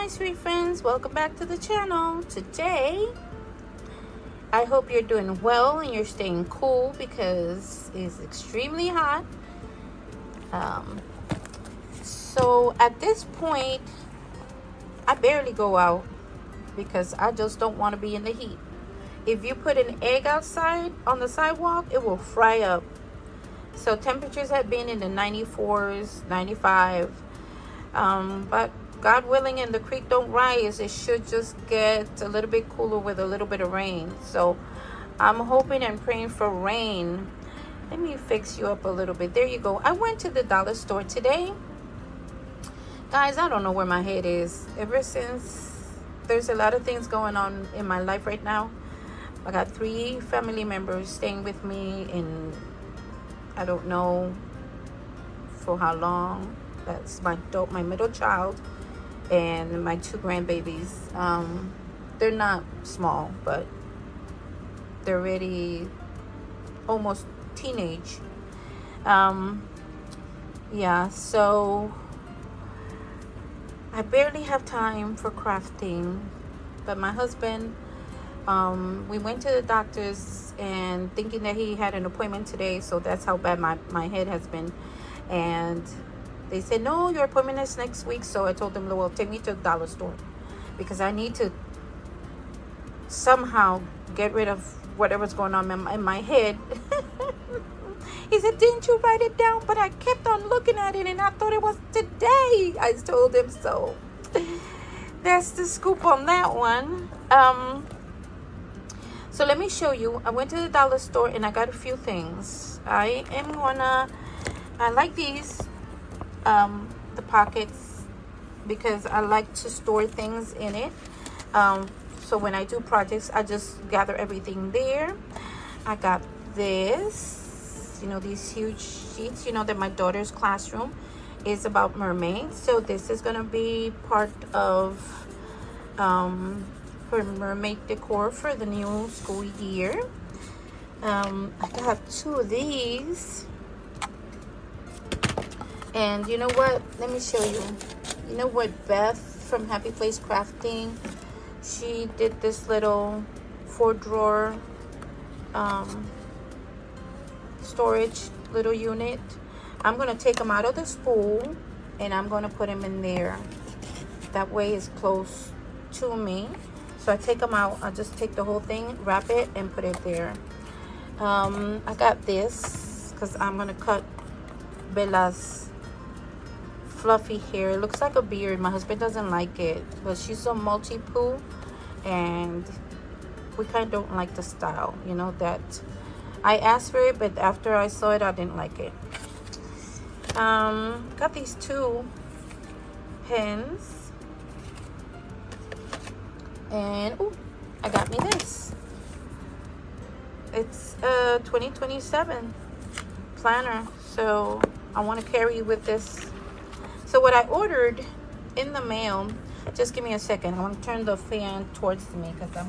sweet friends, welcome back to the channel. Today I hope you're doing well and you're staying cool because it's extremely hot. So at this point I barely go out because I just don't want to be in the heat. If you put an egg outside on the sidewalk, it will fry up. So temperatures have been in the 94s, 95, but God willing and the creek don't rise, it should just get a little bit cooler with a little bit of rain. So I'm hoping and praying for rain. Let me fix you up a little bit. There you go. I went to the dollar store today. Guys, I don't know where my head is. Ever since there's a lot of things going on in my life right now. I got 3 family members staying with me in, I don't know for how long. That's my middle child and my 2 grandbabies. They're not small, but they're already almost teenage. Yeah, so I barely have time for crafting, but my husband, we went to the doctor's and thinking that he had an appointment today, so that's how bad my head has been. And they said, no, your appointment is next week. So I told them, well, take me to the dollar store because I need to somehow get rid of whatever's going on in my head. He said, didn't you write it down? But I kept on looking at it and I thought it was today. I told him so. That's the scoop on that one. So let me show you. I went to the dollar store and I got a few things. I like these. The pockets, because I like to store things in it. So when I do projects, I just gather everything there. I got this, these huge sheets, that my daughter's classroom is about mermaids. So this is gonna be part of her mermaid decor for the new school year. I got 2 of these. And you know what? Let me show you. You know what, Beth from Happy Place Crafting, she did this little 4-drawer storage little unit. I'm going to take them out of the spool and I'm going to put them in there. That way it's close to me. So I take them out. I just take the whole thing, wrap it, and put it there. I got this because I'm going to cut Bella's fluffy hair. It looks like a beard. My husband doesn't like it, but she's a multi-poo and we kind of don't like the style, that I asked for it, but after I saw it I didn't like it. Got these 2 pens, and I got me this. It's a 2027 planner, so I want to carry with this. So what I ordered in the mail, just give me a second. I want to turn the fan towards me because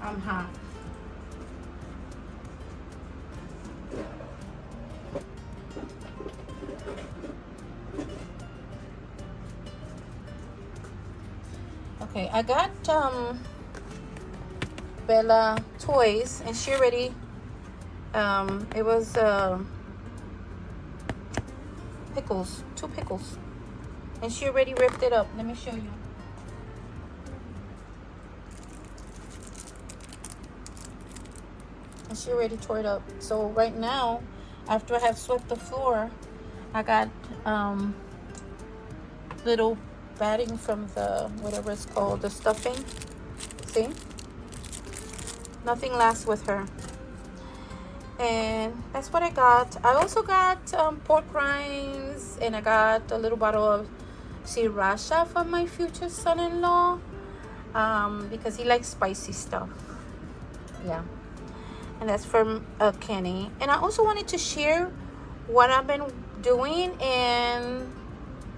I'm hot. Okay, I got Bella toys, and she already it was pickles, 2 pickles. And she already ripped it up. Let me show you. And she already tore it up. So right now, after I have swept the floor, I got little batting from the, whatever it's called, the stuffing. See? Nothing lasts with her. And that's what I got. I also got pork rinds, and I got a little bottle of sriracha from my future son-in-law, because he likes spicy stuff. Yeah, and that's from Kenny. And I also wanted to share what I've been doing and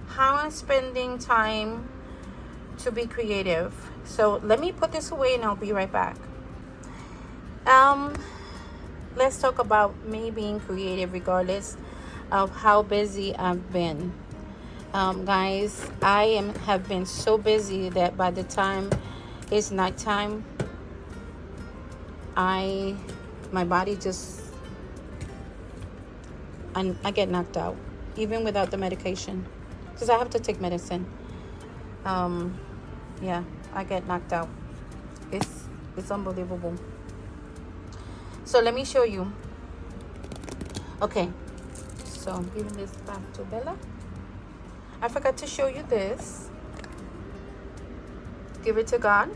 how I'm spending time to be creative. So let me put this away and I'll be right back. Let's talk about me being creative regardless of how busy I've been. Guys, have been so busy that by the time it's nighttime, my body just, I get knocked out, even without the medication, because I have to take medicine. Yeah, I get knocked out. It's unbelievable. So let me show you. Okay, so I'm giving this back to Bella. I forgot to show you this. Give it to God.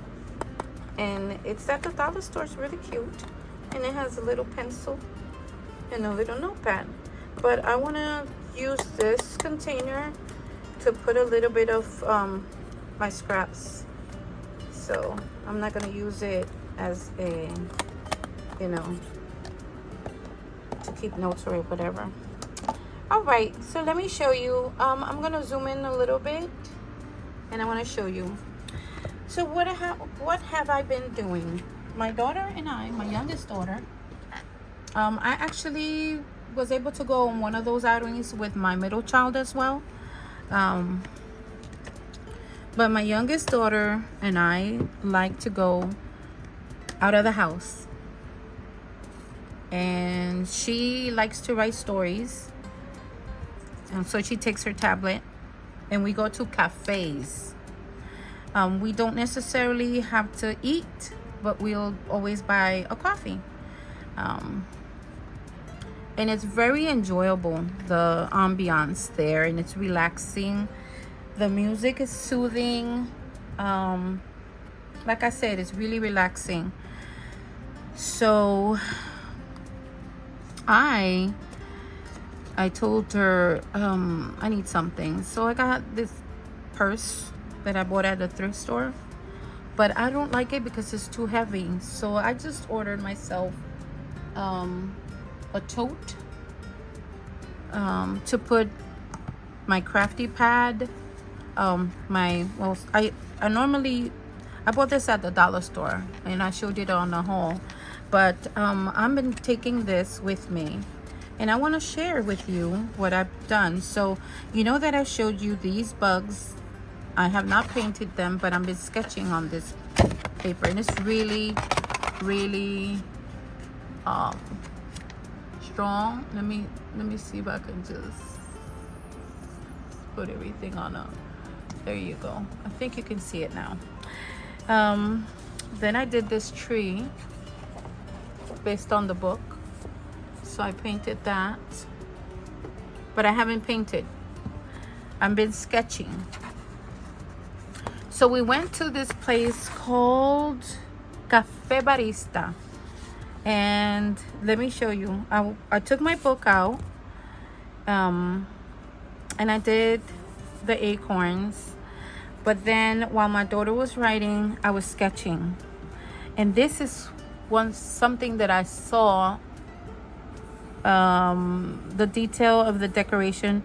And it's at the dollar store. It's really cute. And it has a little pencil and a little notepad. But I want to use this container to put a little bit of my scraps. So I'm not going to use it as a, to keep notes or whatever. All right, so let me show you. I'm going to zoom in a little bit. And I want to show you. So what have I been doing? My daughter and I, my youngest daughter, I actually was able to go on one of those outings with my middle child as well. But my youngest daughter and I like to go out of the house. And she likes to write stories. And so she takes her tablet and we go to cafes. We don't necessarily have to eat, but we'll always buy a coffee. And it's very enjoyable, the ambiance there, and it's relaxing. The music is soothing. Like I said, it's really relaxing. So I told her I need something. So I got this purse that I bought at the thrift store, but I don't like it because it's too heavy. So I just ordered myself a tote to put my crafty pad. I bought this at the dollar store and I showed it on the haul, but I've been taking this with me and I want to share with you what I've done. So you know that I showed you these bugs. I have not painted them, but I've been sketching on this paper, and it's really, really strong. Let me see if I can just put everything on up. There you go. I think you can see it now. Then I did this tree based on the book, so I painted that, but I haven't painted. I've been sketching. So we went to this place called Cafe Barista. And let me show you. I took my book out. And I did the acorns. But then while my daughter was writing, I was sketching. And this is something that I saw. The detail of the decoration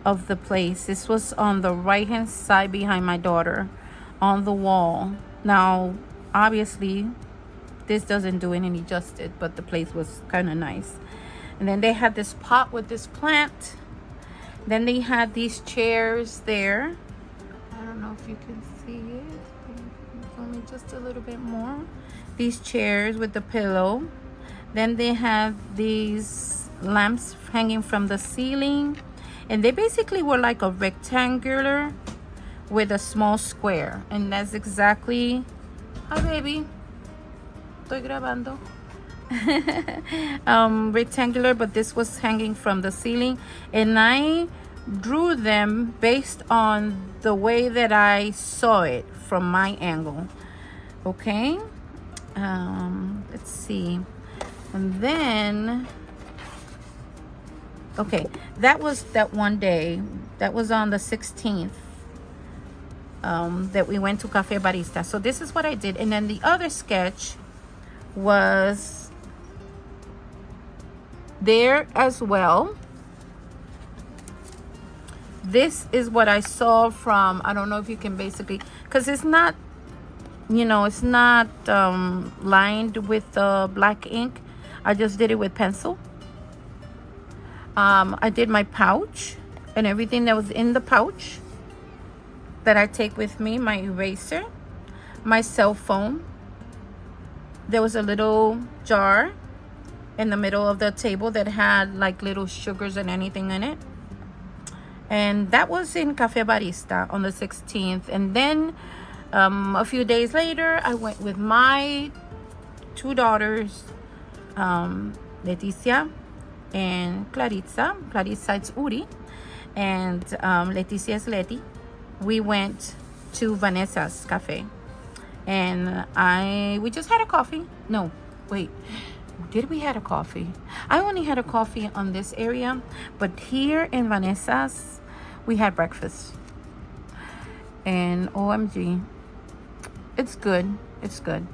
of the place. This was on the right hand side behind my daughter, on the wall. Now obviously this doesn't do it any justice, but the place was kind of nice. And then they had this pot with this plant. Then they had these chairs there. I don't know if you can see it. Only just a little bit more. These chairs with the pillow. Then they have these lamps hanging from the ceiling. And they basically were like a rectangular with a small square. And that's exactly... Hi, baby. Estoy grabando. Rectangular, but this was hanging from the ceiling. And I drew them based on the way that I saw it from my angle. Okay. Let's see. And then... Okay, that was that one day. That was on the 16th that we went to Cafe Barista. So this is what I did. And then the other sketch was there as well. This is what I saw from, I don't know if you can basically, because it's not, it's not lined with black ink. I just did it with pencil. I did my pouch and everything that was in the pouch that I take with me, my eraser, my cell phone. There was a little jar in the middle of the table that had like little sugars and anything in it. And that was in Cafe Barista on the 16th. And then a few days later, I went with my two daughters, Leticia and Clarissa. Clarissa is Uri, and Leticia is Leti. We went to Vanessa's Cafe, and we just had a coffee. No, wait. Did we had a coffee? I only had a coffee on this area, but here in Vanessa's, we had breakfast. And OMG, it's good. It's good.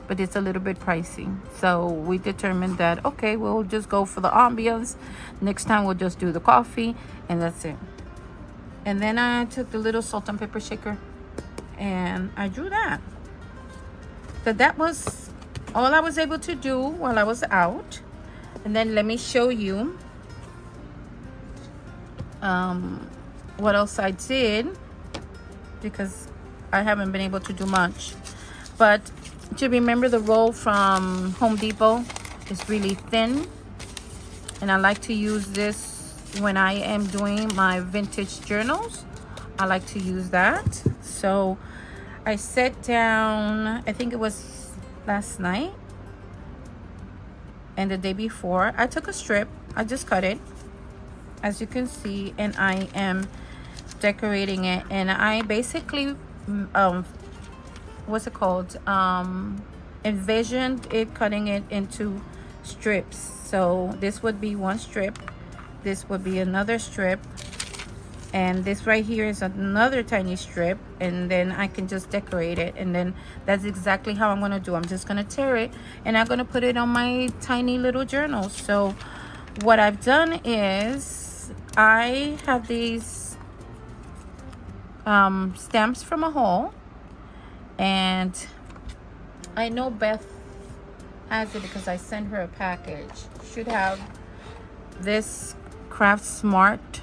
But it's a little bit pricey. So we determined that, okay, we'll just go for the ambience. Next time we'll just do the coffee, and that's it. And then I took the little salt and pepper shaker, and I drew that. So that was all I was able to do while I was out. And then let me show you what else I did, because I haven't been able to do much. But to remember, the roll from Home Depot is really thin, and I like to use this when I am doing my vintage journals. I like to use that. So I sat down, I think it was last night and the day before. I took a strip, I just cut it, as you can see, and I am decorating it. And I basically what's it called, envisioned it cutting it into strips. So this would be one strip, this would be another strip, and this right here is another tiny strip, and then I can just decorate it. And then that's exactly how I'm going to do. I'm just going to tear it, and I'm going to put it on my tiny little journal. So what I've done is I have these stamps from a haul, and I know Beth has it because I sent her a package. Should have this Craft Smart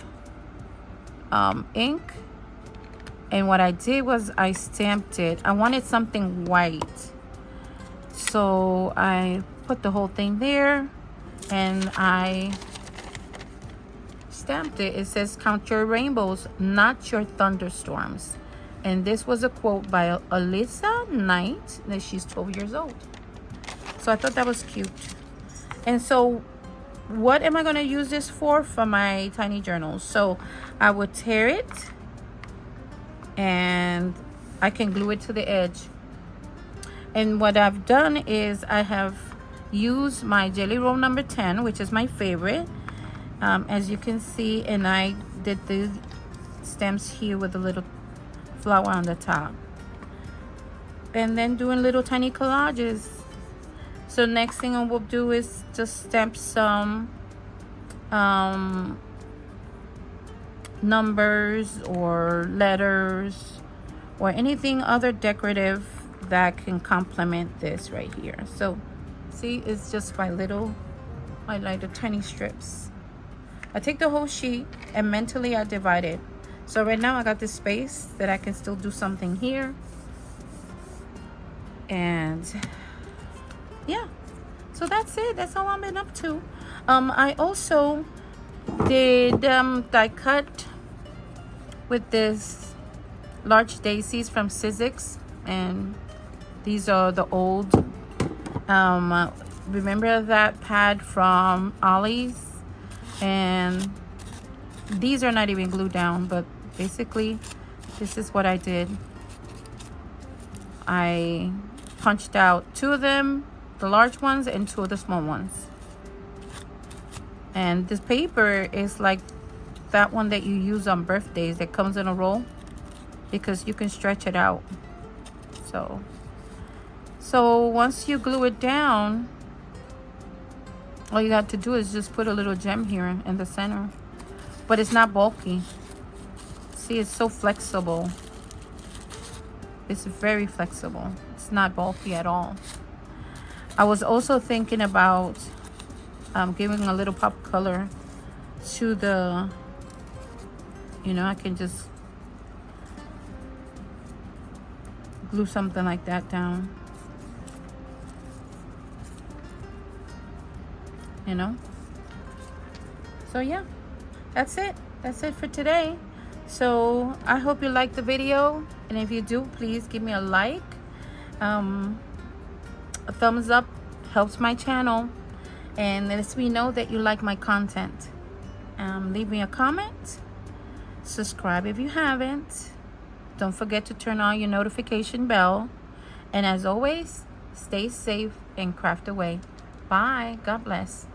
ink, and what I did was I stamped it. I wanted something white, so I put the whole thing there and I stamped it. It says, "Count your rainbows, not your thunderstorms." And this was a quote by Alyssa Knight, that she's 12 years old. So I thought that was cute. And so what am I going to use this for my tiny journals? So I would tear it, and I can glue it to the edge. And what I've done is I have used my Jelly Roll number 10, which is my favorite, as you can see, and I did the stems here with a little flower on the top, and then doing little tiny collages. So next thing I will do is just stamp some numbers or letters or anything other decorative that can complement this right here. So see, it's just my little, I like the tiny strips. I take the whole sheet and mentally I divide it. So right now I got this space that I can still do something here. And yeah, so that's it. That's all I've been up to. I also did die cut with this large daisies from Sizzix, and these are the old remember that pad from Ollie's, and these are not even glued down, but basically this is what I did. I punched out 2 of them, the large ones, and 2 of the small ones. And this paper is like that one that you use on birthdays that comes in a roll, because you can stretch it out. So once you glue it down, all you got to do is just put a little gem here in the center. But it's not bulky. See, it's so flexible. It's very flexible. It's not bulky at all. I was also thinking about giving a little pop color to the You know, I can just glue something like that down. You know? So yeah, that's it. That's it for today. So I hope you liked the video. And if you do, please give me a like. A thumbs up helps my channel and lets me know that you like my content. Leave me a comment. Subscribe if you haven't. Don't forget to turn on your notification bell. And as always, stay safe and craft away. Bye. God bless.